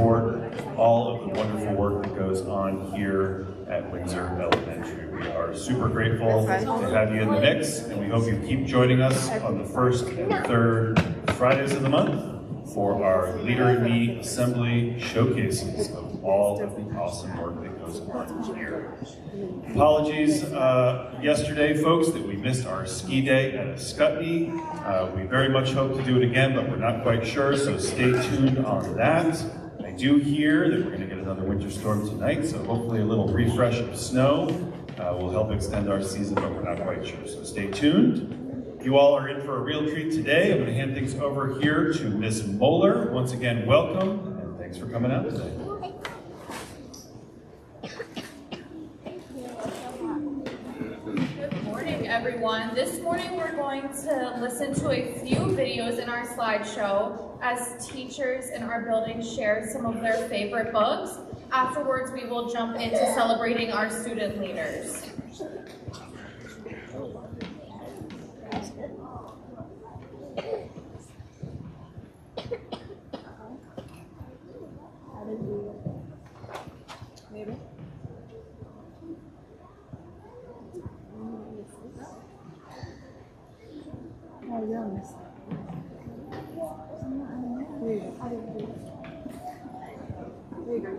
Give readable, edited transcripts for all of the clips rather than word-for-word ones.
support all of the wonderful work that goes on here at Windsor Elementary. We are super grateful to have you in the mix, and we hope you keep joining us on the first and third Fridays of the month for our Leader in Me Assembly showcases of all of the awesome work that goes on here. Apologies yesterday, folks, that we missed our ski day at Ascutney. We very much hope to do it again, but we're not quite sure, so stay tuned on that. I do hear that we're going to get another winter storm tonight, so hopefully a little refresh of snow will help extend our season, but we're not quite sure, so stay tuned. You all are in for a real treat today. I'm going to hand things over here to Miss Moeller. Once again, welcome, and thanks for coming out today. Good morning, everyone. This morning we're going to listen to a few videos in our slideshow as teachers in our building share some of their favorite books. Afterwards, we will jump into celebrating our student leaders. Maybe. Oh, you're on this side. There you go. There you go.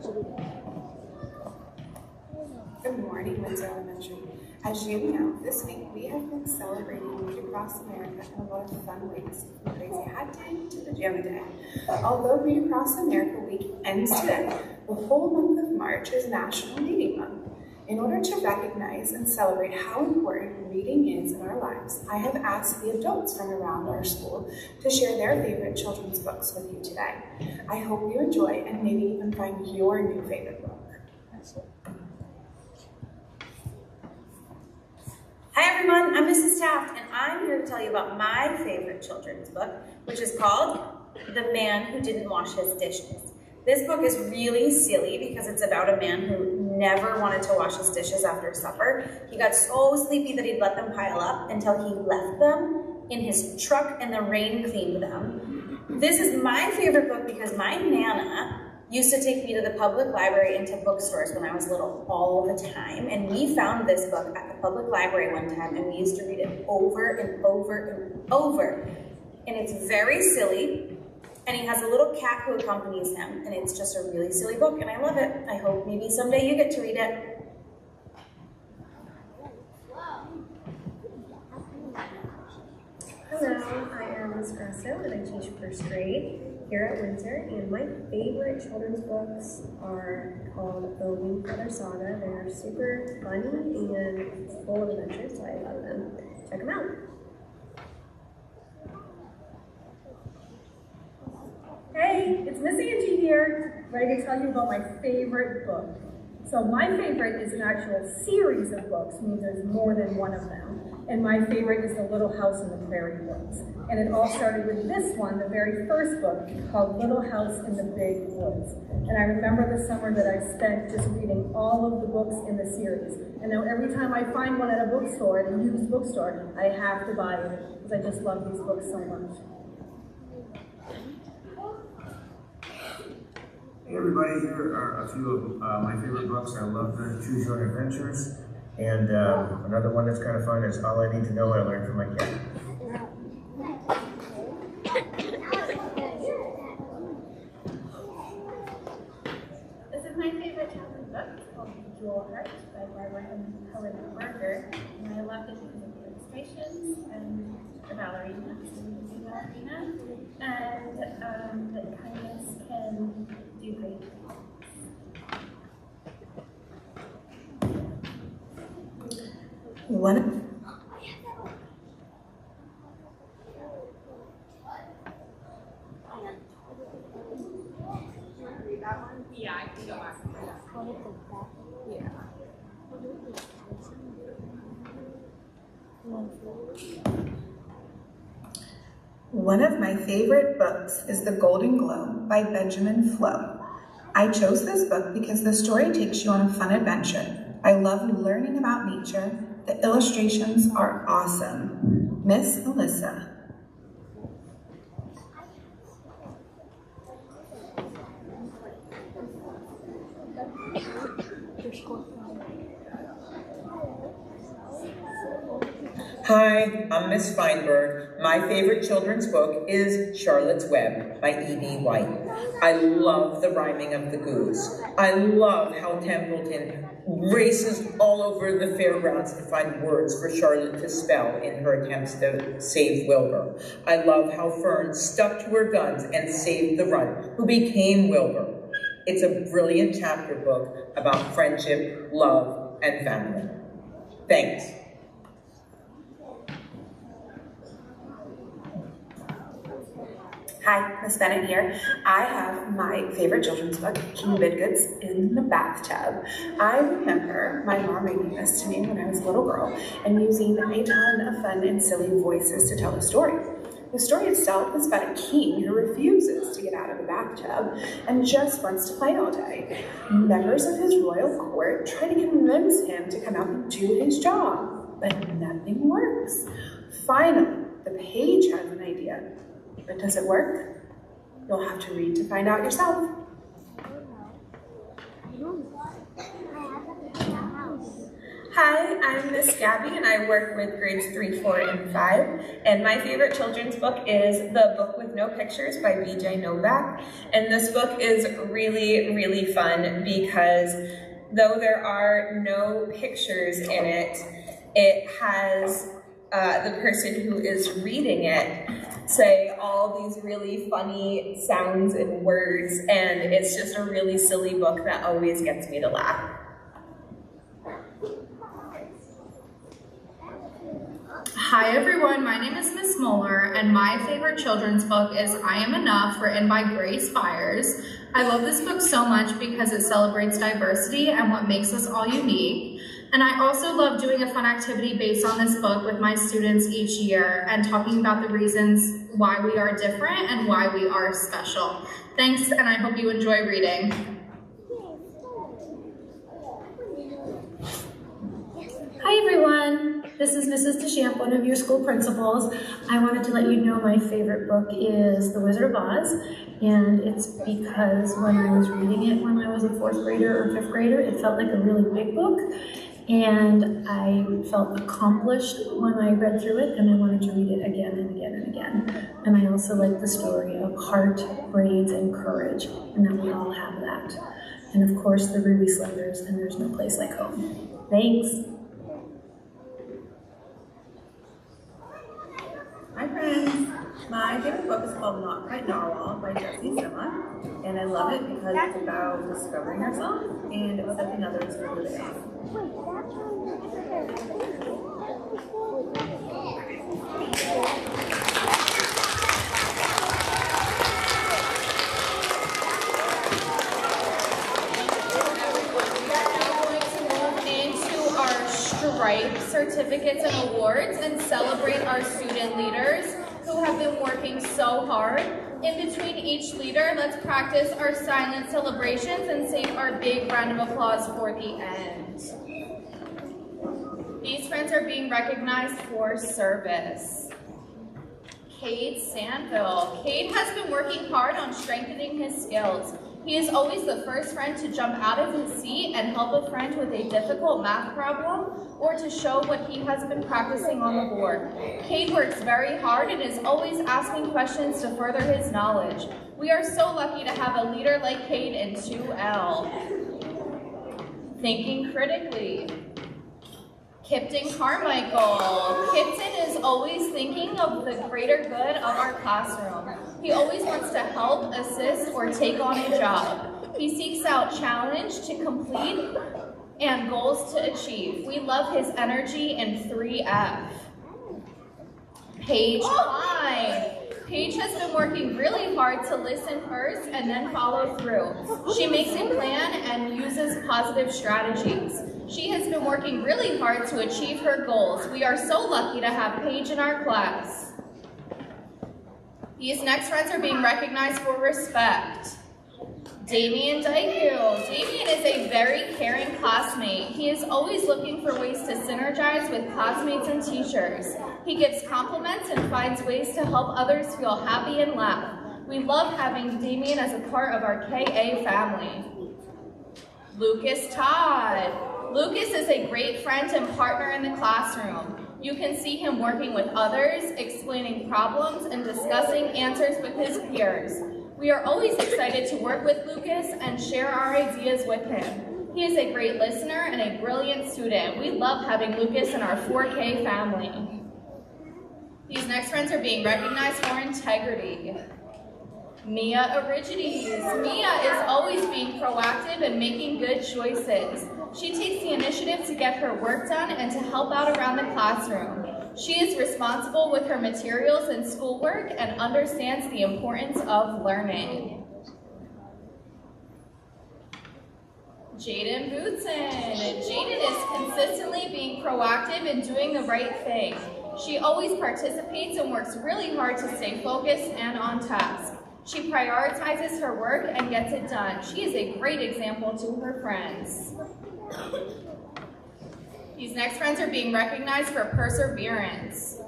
Good morning, Windsor Elementary. As you know, this week we have been celebrating Read Across America in a lot of fun ways, from Crazy Hat Day to Pajama Day. Although Read Across America Week ends today, the whole month of March is National Reading Month. In order to recognize and celebrate how important reading is in our lives, I have asked the adults from around our school to share their favorite children's books with you today. I hope you enjoy and maybe even find your new favorite book. Hi everyone, I'm Mrs. Taft, and I'm here to tell you about my favorite children's book, which is called The Man Who Didn't Wash His Dishes. This book is really silly because it's about a man who never wanted to wash his dishes after supper. He got so sleepy that he'd let them pile up until he left them in his truck and the rain cleaned them. This is my favorite book because my Nana used to take me to the public library and to bookstores when I was little all the time. And we found this book at the public library one time and we used to read it over and over and over. And it's very silly. And he has a little cat who accompanies him. And it's just a really silly book and I love it. I hope maybe someday you get to read it. Hello, I am Miss Grasso and I teach first grade here at Windsor, and my favorite children's books are called The Wingfeather Saga. They're super funny and full of adventures, so I love them. Check them out. Hey, it's Miss Angie here, ready to tell you about my favorite book. So my favorite is an actual series of books, meaning there's more than one of them. And my favorite is The Little House in the Prairie Woods. And it all started with this one, the very first book, called Little House in the Big Woods. And I remember the summer that I spent just reading all of the books in the series. And now every time I find one at a bookstore, at a used bookstore, I have to buy it because I just love these books so much. Hey everybody, here are a few of my favorite books. I love the Choose Your Own Adventures. And another one that's kind of fun is All I Need to Know I Learned from My Cat. This is my favorite children's book. It's called Jewel Heart by Barbara and Helen Barker. And I loved it because of the illustrations and the ballerina, and that kindness can do great things. One Yeah, I can go back. Yeah. One of my favorite books is The Golden Globe by Benjamin Flo. I chose this book because the story takes you on a fun adventure. I love learning about nature. The illustrations are awesome. Miss Alyssa. Hi, I'm Miss Feinberg. My favorite children's book is Charlotte's Web by E.B. White. I love the rhyming of the goose. I love how Templeton races all over the fairgrounds to find words for Charlotte to spell in her attempts to save Wilbur. I love how Fern stuck to her guns and saved the runt, who became Wilbur. It's a brilliant chapter book about friendship, love, and family. Thanks. Hi, Miss Bennett here. I have my favorite children's book, King Bidgood's in the Bathtub. I remember my mom reading this to me when I was a little girl and using a ton of fun and silly voices to tell the story. The story itself is about a king who refuses to get out of the bathtub and just wants to play all day. Members of his royal court try to convince him to come out and do his job, but nothing works. Finally, the page has an idea. But does it work? You'll have to read to find out yourself. Hi, I'm Miss Gabby and I work with grades 3, 4, and 5. And my favorite children's book is The Book with No Pictures by B.J. Novak. And this book is really, really fun because though there are no pictures in it, it has the person who is reading it say all these really funny sounds and words, and it's just a really silly book that always gets me to laugh. Hi everyone, my name is Miss Moeller, and my favorite children's book is I Am Enough, written by Grace Byers. I love this book so much because it celebrates diversity and what makes us all unique. And I also love doing a fun activity based on this book with my students each year and talking about the reasons why we are different and why we are special. Thanks, and I hope you enjoy reading. Hi everyone, this is Mrs. DeChamp, one of your school principals. I wanted to let you know my favorite book is The Wizard of Oz, and it's because when I was reading it when I was a 4th grader or 5th grader, it felt like a really big book, and I felt accomplished when I read through it, and I wanted to read it again and again and again. And I also like the story of heart, braids, and courage, and that we all have that. And of course, the Ruby Slenders, and There's No Place Like Home. Thanks. Hi friends, my favorite book is called Not Quite Narwhal by Jessie Sima, and I love it because it's about discovering yourself and accepting others for who they are. Stripe certificates and awards and celebrate our student leaders who have been working so hard. In between each leader, let's practice our silent celebrations and save our big round of applause for the end. These friends are being recognized for service. Cade Sandville. Cade has been working hard on strengthening his skills. He is always the first friend to jump out of his seat and help a friend with a difficult math problem or to show what he has been practicing on the board. Cade works very hard and is always asking questions to further his knowledge. We are so lucky to have a leader like Cade in 2L. Thinking critically. Kipton Carmichael. Kipton is always thinking of the greater good of our classroom. He always wants to help, assist, or take on a job. He seeks out challenge to complete and goals to achieve. We love his energy in 3F. Paige Klein. Paige has been working really hard to listen first and then follow through. She makes a plan and uses positive strategies. She has been working really hard to achieve her goals. We are so lucky to have Paige in our class. These next friends are being recognized for respect. Damien Daiku. Damien is a very caring classmate. He is always looking for ways to synergize with classmates and teachers. He gives compliments and finds ways to help others feel happy and laugh. We love having Damien as a part of our KA family. Lucas Todd. Lucas is a great friend and partner in the classroom. You can see him working with others, explaining problems, and discussing answers with his peers. We are always excited to work with Lucas and share our ideas with him. He is a great listener and a brilliant student. We love having Lucas in our 4K family. These next friends are being recognized for integrity. Mia Origides. Mia is always being proactive and making good choices. She takes the initiative to get her work done and to help out around the classroom. She is responsible with her materials and schoolwork and understands the importance of learning. Jaden Bootson. Jaden is consistently being proactive and doing the right thing. She always participates and works really hard to stay focused and on task. She prioritizes her work and gets it done. She is a great example to her friends. These next friends are being recognized for perseverance.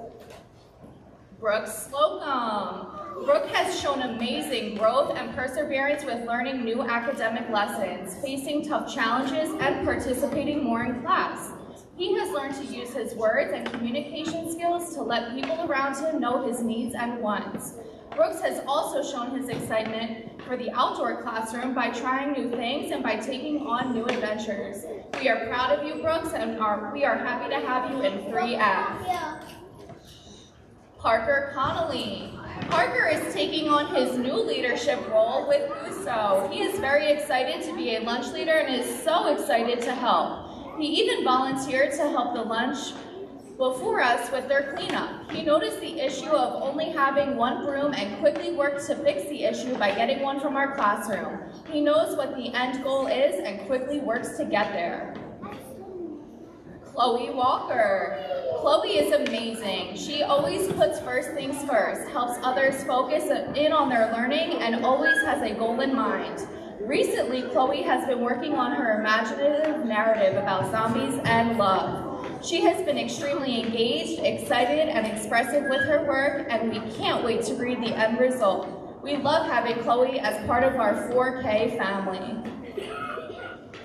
Brooke Slocum. Brooke has shown amazing growth and perseverance with learning new academic lessons, facing tough challenges, and participating more in class. He has learned to use his words and communication skills to let people around him know his needs and wants. Brooks has also shown his excitement for the outdoor classroom by trying new things and by taking on new adventures. We are proud of you, Brooks, and we are happy to have you in 3F. Parker Connolly. Parker is taking on his new leadership role with USO. He is very excited to be a lunch leader and is so excited to help. He even volunteered to help the lunch before us with their cleanup. He noticed the issue of only having one broom and quickly worked to fix the issue by getting one from our classroom. He knows what the end goal is and quickly works to get there. Chloe Walker. Chloe is amazing. She always puts first things first, helps others focus in on their learning, and always has a goal in mind. Recently, Chloe has been working on her imaginative narrative about zombies and love. She has been extremely engaged, excited, and expressive with her work, and we can't wait to read the end result. We love having Chloe as part of our 4K family.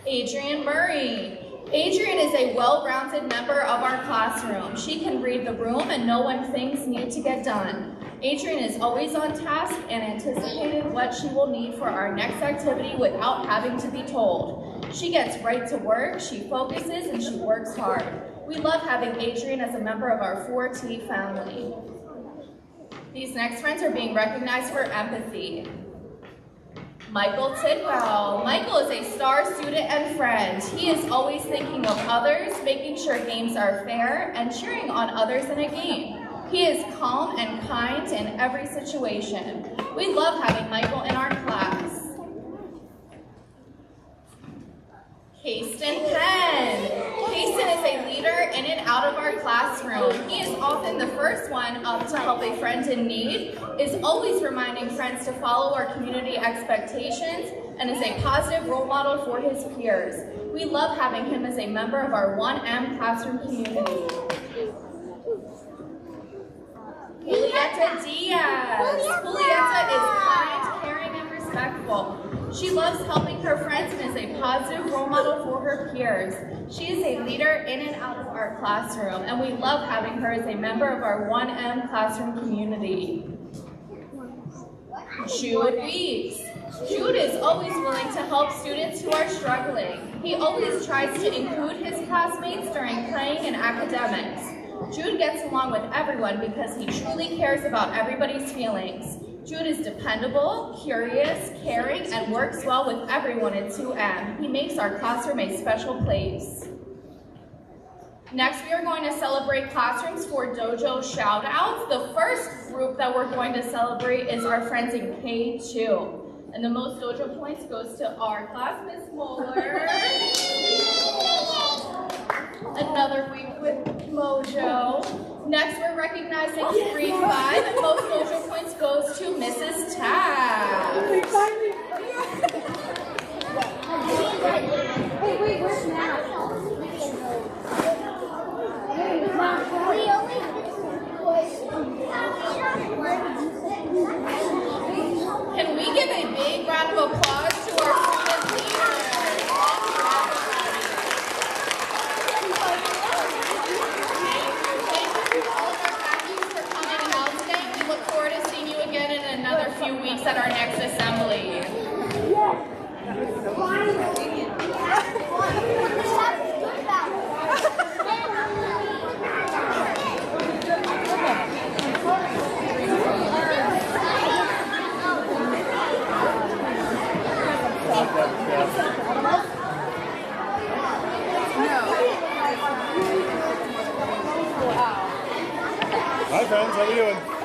Adrian Murray. Adrian is a well-rounded member of our classroom. She can read the room and know when things need to get done. Adrian is always on task and anticipated what she will need for our next activity without having to be told. She gets right to work, she focuses, and she works hard. We love having Adrian as a member of our 4T family. These next friends are being recognized for empathy. Michael Tidwell. Michael is a star student and friend. He is always thinking of others, making sure games are fair, and cheering on others in a game. He is calm and kind in every situation. We love having Michael in our class. Kayston Penn. Kayston is a leader in and out of our classroom. He is often the first one up to help a friend in need, is always reminding friends to follow our community expectations, and is a positive role model for his peers. We love having him as a member of our 1M classroom community. Julieta Diaz. Julieta is kind, caring, and respectful. She loves helping her friends and is a positive role model for her peers. She is a leader in and out of our classroom, and we love having her as a member of our 1M classroom community. Jude Weeks. Jude is always willing to help students who are struggling. He always tries to include his classmates during playing and academics. Jude gets along with everyone because he truly cares about everybody's feelings. Jude is dependable, curious, caring, and works well with everyone at 2M. He makes our classroom a special place. Next, we are going to celebrate classrooms for Dojo shout-outs. The first group that we're going to celebrate is our friends in K2. And the most Dojo points goes to our class, Miss Moeller. Another week with Mojo. Next, we're recognizing 3-5, and most Dojo points goes to Mrs. Taft. Hey, wait, where's Matt? Can we give a big round of applause to our student leaders? weeks at our next assembly. Hi friends, how are you doing?